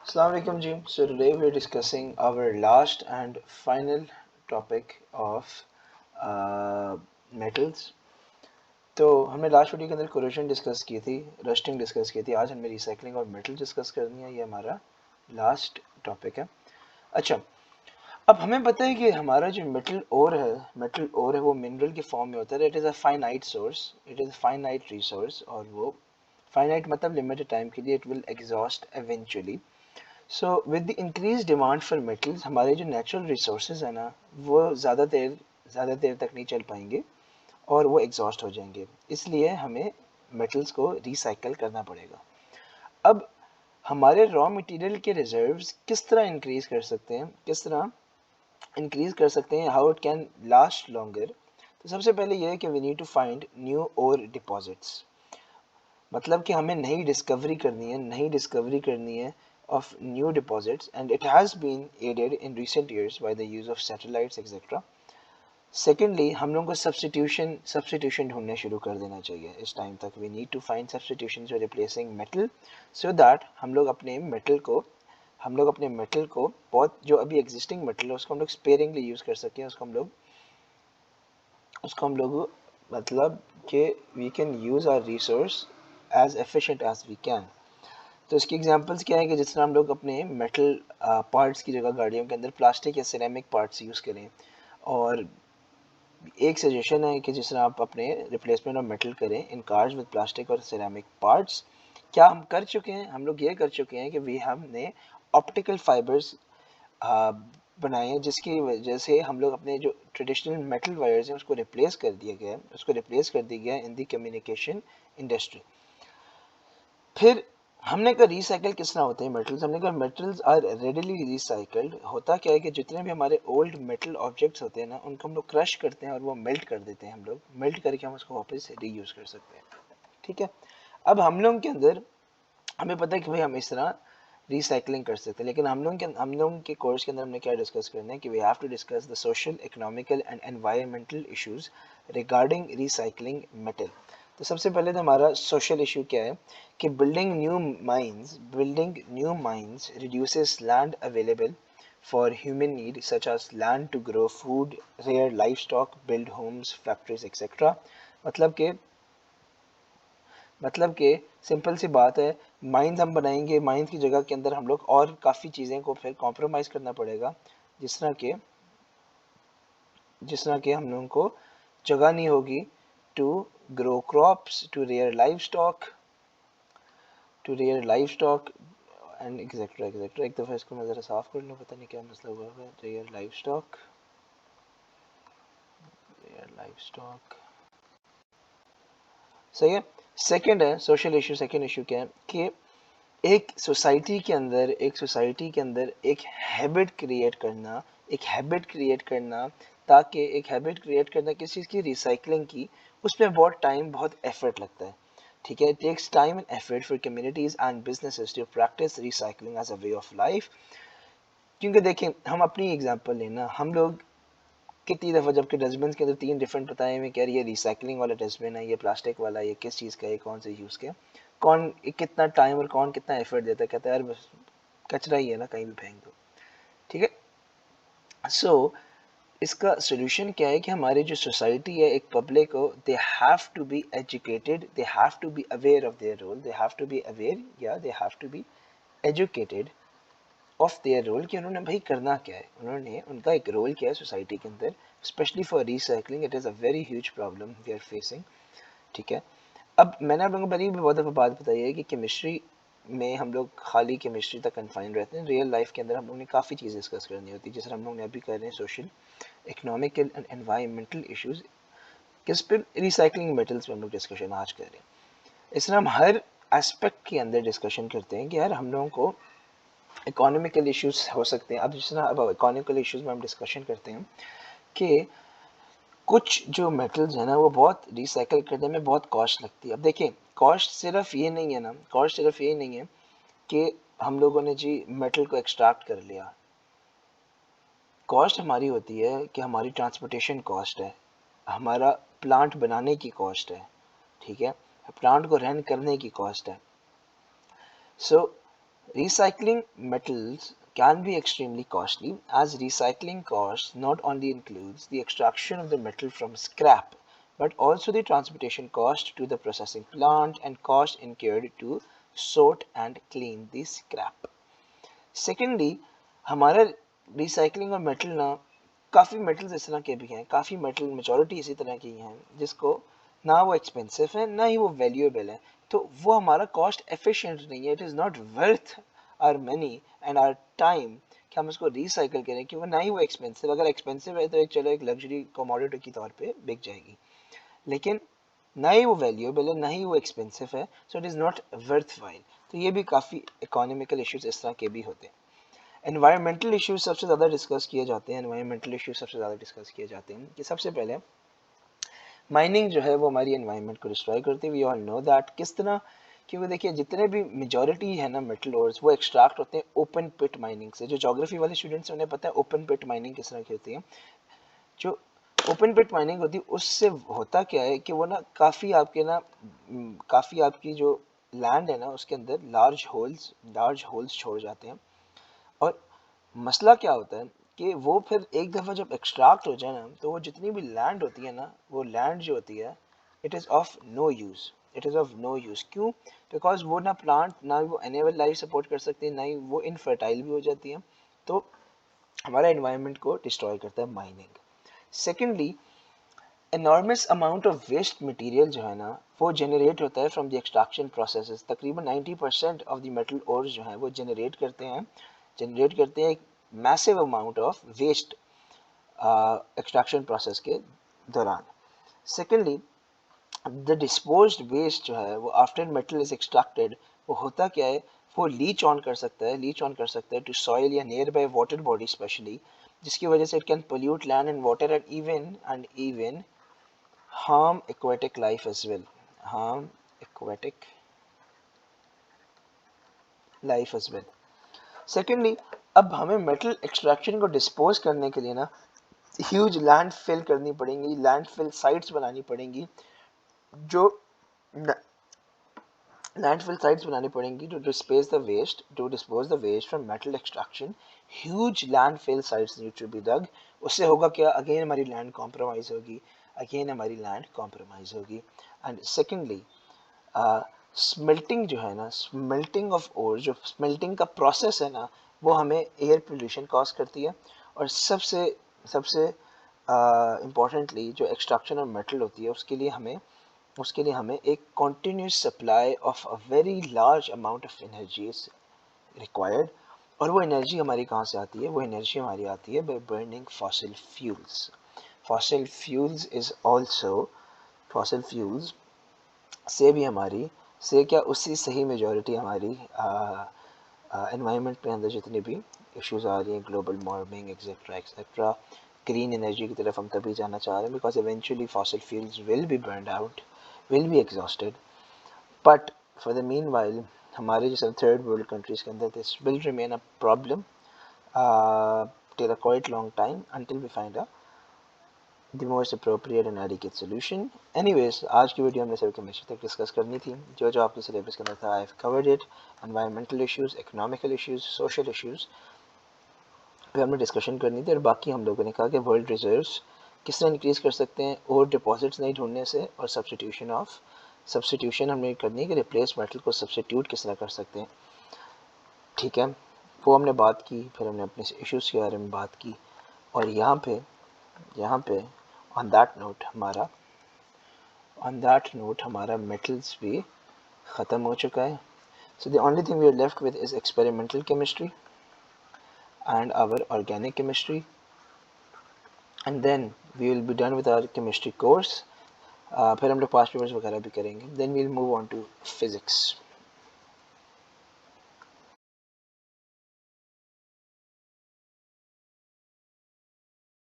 Assalamu alaikum ji. So today we're discussing our last and final topic of metals. तो हमने last video के अंदर corrosion discuss की थी, रस्टिंग डिस्कस की थी. आज हमें रिसाइकलिंग और मेटल डिस्कस करनी है. ये हमारा लास्ट टॉपिक है. अच्छा, अब हमें पता है कि हमारा जो मेटल ओर है वो मिनरल के फॉर्म में होता है. It is a finite source, it is a finite resource, और वो फाइनाइट मतलब लिमिटेड टाइम के लिए. It will exhaust eventually. So with the increase demand for metals हमारे जो नेचुरल रिसोर्सेज है ना वो ज़्यादा देर तक नहीं चल पाएंगे और वो एग्जॉस्ट हो जाएंगे. इसलिए हमें मेटल्स को रिसाइकल करना पड़ेगा. अब हमारे रॉ मटेरियल के रिजर्व्स किस तरह इंक्रीज कर सकते हैं, how it can last longer. तो सबसे पहले ये है कि we need to find new ore deposits. मतलब कि हमें नई डिस्कवरी करनी है of new deposits, and it has been aided in recent years by the use of satellites etc. Secondly, हम लोगों को सब्सटीट्यूशन ढूंढने शुरू कर देना चाहिए. इस टाइम तक we need to find substitutions for replacing metal so that हम लोग अपने मेटल को बहुत जो अभी एग्जिस्टिंग मेटल है उसको हम लोग स्पेयरिंगली यूज कर सकें. उसको हम लोग मतलब कि we can use our resource as efficient as we can. तो इसकी एग्जांपल्स क्या है कि जिस तरह हम लोग अपने मेटल पार्ट्स की जगह गाड़ियों के अंदर प्लास्टिक या सिरेमिक पार्ट्स यूज़ करें. और एक सजेशन है कि जिस तरह आप अपने रिप्लेसमेंट ऑफ मेटल करें इन कार्स विद प्लास्टिक और सिरेमिक पार्ट्स. क्या हम कर चुके हैं, हम लोग ये कर चुके हैं कि हमने ऑप्टिकल फाइबर्स बनाए हैं जिसकी वजह से हम लोग अपने जो ट्रेडिशनल मेटल वायर्स हैं उसको रिप्लेस कर दिया गया इन द कम्युनिकेशन इंडस्ट्री. फिर हमने कहा रिसाइकल किस तरह होते हैं मेटल्स. हमने कहा मेटल्स आर रेडिली रिसाइकल्ड. होता क्या है कि जितने भी हमारे ओल्ड मेटल ऑब्जेक्ट्स होते हैं ना उनको हम लोग क्रश करते हैं और वो मेल्ट कर देते हैं. हम लोग मेल्ट करके हम उसको वापस रीयूज कर सकते हैं. ठीक है. अब हम लोगों के अंदर हमें पता है कि भाई हम इस तरह रिसाइकलिंग कर सकते हैं. लेकिन हम लोगों के कोर्स के अंदर हमने क्या डिस्कस करना है कि we have to discuss the social, economical and environmental issues regarding recycling metal. तो सबसे पहले तो हमारा सोशल इशू क्या है कि building new mines reduces land available for human need such as land to grow food, rear livestock, build homes, factories etcetera. मतलब के मतलब कि सिंपल सी बात है, माइंस हम बनाएंगे, माइंस की जगह के अंदर हम लोग और काफ़ी चीज़ें को फिर कॉम्प्रोमाइज़ करना पड़ेगा. जिस तरह के जिस तरह के हम लोगों को जगह नहीं होगी to grow crops, to rear livestock and etcetera etcetera. एक दफ़ा इसको मैं ज़रा साफ कर लूँ, पता नहीं क्या मसला हुआ है. रेयर लाइफ स्टॉक सही है. सेकंड है सोशल इशू. सेकंड इशू क्या है कि एक सोसाइटी के अंदर एक हैबिट क्रिएट करना किस चीज़ की, रिसाइकलिंग की. उसमें बहुत टाइम बहुत एफर्ट लगता है. ठीक है. It takes time and effort for communities and businesses to practice recycling as a way of life. क्योंकि देखें, हम अपनी एग्जांपल लेना, हम लोग कितनी दफ़ा जबकि डस्टबिन के अंदर 3 डिफरेंट बताए हुए, कह रही है रिसाइकलिंग वाला डस्टबिन है, ये प्लास्टिक वाला, ये किस चीज़ का है, कौन से यूज़ के, कौन कितना टाइम और कौन कितना एफर्ट देता है. कहता है यार बस कचरा ही है ना, कहीं भी फेंक दो. ठीक है. सो इसका सोल्यूशन क्या है कि हमारी जो सोसाइटी है, एक पब्लिक हो, they have to be educated, they have to be aware of their role, they have to be aware या they have to be educated of their role कि उन्होंने भाई करना क्या है, उनका एक रोल क्या है सोसाइटी के अंदर. Specially for recycling it is a very huge problem we are facing. ठीक है. अब मैंने आप लोगों को पहले भी बहुत दफ़ा बात बताई है कि केमिस्ट्री में हम लोग खाली केमिस्ट्री तक कन्फाइन रहते हैं. रियल लाइफ के अंदर हम लोग ने काफ़ी चीज़ें डिस्कस करनी होती है, जैसे हम लोग ने अभी कर रहे हैं social, economical and environmental issues. किस पे? रिसाइकलिंग मेटल्स पे हम लोग डिस्कशन आज कर रहे हैं. इस तरह हम हर एस्पेक्ट के अंदर डिस्कशन करते हैं कि यार हम लोगों को इकोनॉमिकल इश्यूज हो सकते हैं. अब जिस तरह अब इकोनॉमिकल इश्यूज में हम डिस्कशन करते हैं कि कुछ जो मेटल्स हैं ना वो बहुत रिसाइकल करने में बहुत कॉस्ट लगती है. अब देखिए, कॉस्ट सिर्फ ये नहीं है कि हम लोगों ने जी मेटल को एक्सट्रैक्ट कर लिया. कॉस्ट हमारी होती है कि हमारी ट्रांसपोर्टेशन कॉस्ट है, हमारा प्लांट बनाने की कॉस्ट है. ठीक है. प्लांट को रन करने की कॉस्ट है. सो Recycling metals can be extremely costly, as recycling costs not only includes the extraction of the metal from scrap but also the transportation cost to the processing plant and cost incurred to sort and clean the scrap. Secondly हमारा recycling और metal ना काफ़ी metals इस तरह के भी हैं, काफ़ी मेटल मेजॉरिटी इसी तरह की हैं जिसको ना वो एक्सपेंसिव है ना ही वो वैल्यूएबल है, तो वो हमारा कॉस्ट एफिशिएंट नहीं है. It is not worth our money and our time कि हम उसको रिसाइकल करें, कि वो ना ही वो एक्सपेंसिव, अगर एक्सपेंसिव है तो एक चलो एक लग्जरी कमोडिटी के तौर पे बिक जाएगी, लेकिन ना ही वो वैल्यूएबल है ना ही वो एक्सपेंसिव है, so it is not worth while. तो ये भी काफ़ी इकोनॉमिकल इश्यूज इस तरह के भी होते हैं. एनवायरमेंटल इश्यूज सबसे ज़्यादा डिस्कस किए जाते हैं. एनवायरमेंटल इश्यूज सबसे ज़्यादा डिस्कस किए जाते हैं कि सबसे पहले माइनिंग जो है वो हमारी एनवायरनमेंट को डिस्ट्रॉय करती है. वी ऑल नो दैट किस तरह, कि वो देखिए जितने भी मेजॉरिटी है ना मेटल ओर्स वो एक्सट्रैक्ट होते हैं ओपन पिट माइनिंग से. जो ज्योग्राफी वाले स्टूडेंट्स हैं उन्हें पता है ओपन पिट माइनिंग किस तरह की होती है. जो ओपन पिट माइनिंग होती है उससे होता क्या है कि वो ना काफ़ी आपके ना काफ़ी आपकी जो लैंड है ना उसके अंदर लार्ज होल्स छोड़ जाते हैं. और मसला क्या होता है कि वो फिर एक दफ़ा जब एक्सट्रैक्ट हो जाए ना तो वो जितनी भी लैंड होती है ना वो लैंड जो होती है it is of no use. It is of no use क्यों? बिकॉज वो ना प्लांट ना वो एनिमल लाइफ सपोर्ट कर सकती है ना ही वो इनफर्टाइल भी हो जाती है. तो हमारा एनवायरनमेंट को डिस्ट्रॉय करता है mining. Secondly enormous amount of waste material जो है ना वो जनरेट होता है फ्रॉम द एक्सट्रैक्शन प्रोसेसेस. तकरीबन 90% ऑफ द मेटल ओर्स जो है वो जनरेट करते हैं एक massive amount of waste extraction process के दौरान. सेकेंडली द डिस्पोज्ड वेस्ट जो है वो आफ्टर मेटल इज एक्सट्रैक्टेड वो होता क्या है, वो लीच ऑन कर सकता है टू सॉइल या near by water body specially, जिसकी वजह से it can pollute land and water and even harm aquatic life as well. Harm aquatic life as well. Secondly, अब हमें मेटल एक्सट्रैक्शन को डिस्पोज करने के लिए ना ह्यूज लैंड फिल करनी पड़ेंगी, लैंड फिल साइट्स बनानी पड़ेंगी. जो लैंडफिल साइट्स बनानी पड़ेंगी to dispose the waste from metal extraction. Huge landfill sites need to be dug. उससे होगा क्या, अगेन हमारी लैंड कॉम्प्रोमाइज होगी. एंड सेकेंडली स्मेल्टिंग जो है ना, स्मेल्टिंग ऑफ ओर, जो स्मेल्टिंग का प्रोसेस है ना वो हमें एयर पोल्यूशन कॉज करती है. और सबसे सबसे इम्पोर्टेंटली जो एक्सट्रैक्शन ऑफ मेटल होती है उसके लिए हमें एक continuous supply of a very large amount of energy is required. और वो एनर्जी हमारी कहाँ से आती है, वो एनर्जी हमारी आती है by burning fossil fuels. Fossil fuels is also fossil fuels से भी हमारी से क्या उससे सही मेजॉरिटी हमारी एनवायरनमेंट पे अंदर जितनी भी इश्यूज आ रही हैं, global warming etcetera etcetera, green energy की तरफ हम तभी जाना चाह रहे हैं because eventually fossil fuels will be burned out, will be exhausted. But for the mean while हमारे जैसे थर्ड वर्ल्ड कंट्रीज के अंदर this will remain a problem till a quite long time until we find a the most appropriate and adequate solution. Anyways, आज की video हमने सिर्फ chemistry तक discuss करनी थी. जो जो आपके सिलेबस के अंदर था I have covered it. Environmental issues, economical issues, social issues पे हमने डिस्कशन करनी थी. और बाकी हम लोगों ने कहा कि वर्ल्ड रिजर्व्स किस तरह इंक्रीज कर सकते हैं और डिपॉजिट्स नहीं ढूंढने से, और सब्सटीट्यूशन हमने करनी है कि रिप्लेस मेटल को सब्सटीट्यूट किस तरह कर सकते हैं. ठीक है, वो हमने बात की. फिर हमने अपने इश्यूज़ के बारे में बात की. और यहाँ पे ऑन दैट नोट हमारा मेटल्स भी ख़त्म हो चुका है. So the only thing we are left with is experimental chemistry and our organic chemistry, and then we will be done with our chemistry course. फिर हम लोग पास्ट पेपर्स वगैरह भी करेंगे. then we'll move on to physics.